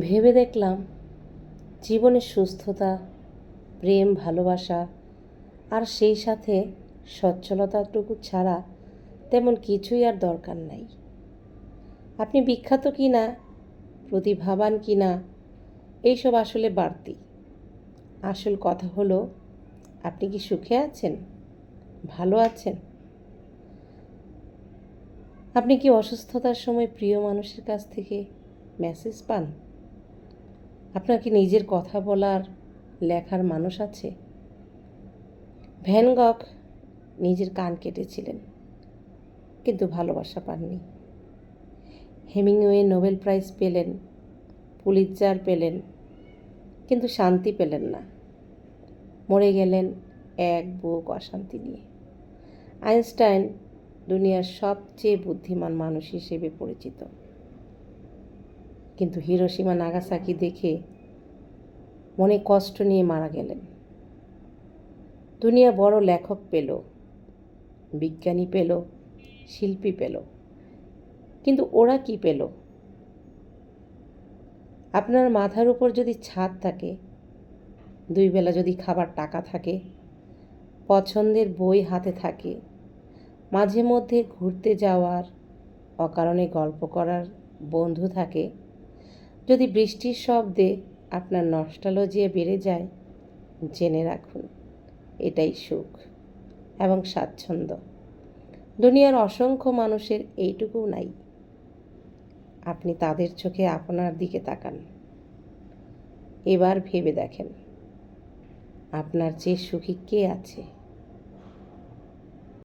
ভেবে দেখলাম জীবনের সুস্থতা, প্রেম, ভালোবাসা আর সেই সাথে সচ্ছলতাটুকু ছাড়া তেমন কিছুই আর দরকার নাই। আপনি বিখ্যাত কি না, প্রতিভাবান কি না, এইসব আসলে বাড়তি। আসল কথা হলো, আপনি কি সুখে আছেন, ভালো আছেন? আপনি কি অসুস্থতার সময় প্রিয় মানুষের কাছ থেকে মেসেজ পান? আপনার কি নিজের কথা বলার, লেখার মানুষ আছে? ভ্যান গঘ নিজের কান কেটেছিলেন, কিন্তু ভালোবাসা পাননি। হেমিংওয়ে নোবেল প্রাইজ পেলেন, পুলিৎজার পেলেন, কিন্তু শান্তি পেলেন না। মরে গেলেন এক বুক অশান্তি নিয়ে। আইনস্টাইন দুনিয়ার সবচেয়ে বুদ্ধিমান মানুষ হিসেবে পরিচিত, কিন্তু হিরোশিমা নাগাসাকি দেখে মনে কষ্ট নিয়ে মারা গেলেন। দুনিয়া বড় লেখক পেল, বিজ্ঞানী পেল, শিল্পী পেল, কিন্তু ওরা কি পেল? আপনার মাথার উপর যদি ছাদ থাকে, দুই বেলা যদি খাবার টাকা থাকে, পছন্দের বই হাতে থাকে, মাঝে মধ্যে ঘুরতে যাওয়ার, অকারণে গল্প করার বন্ধু থাকে, যদি বৃষ্টির শব্দে আপনার নস্টালজিয়া বেড়ে যায়, জেনে রাখুন এটাই সুখ এবং স্বাচ্ছন্দ্য। দুনিয়ার অসংখ্য মানুষের এইটুকু নাই। আপনি তাদের চোখে আপনার দিকে তাকান। এবার ভেবে দেখেন, আপনার চেয়ে সুখী কে আছে?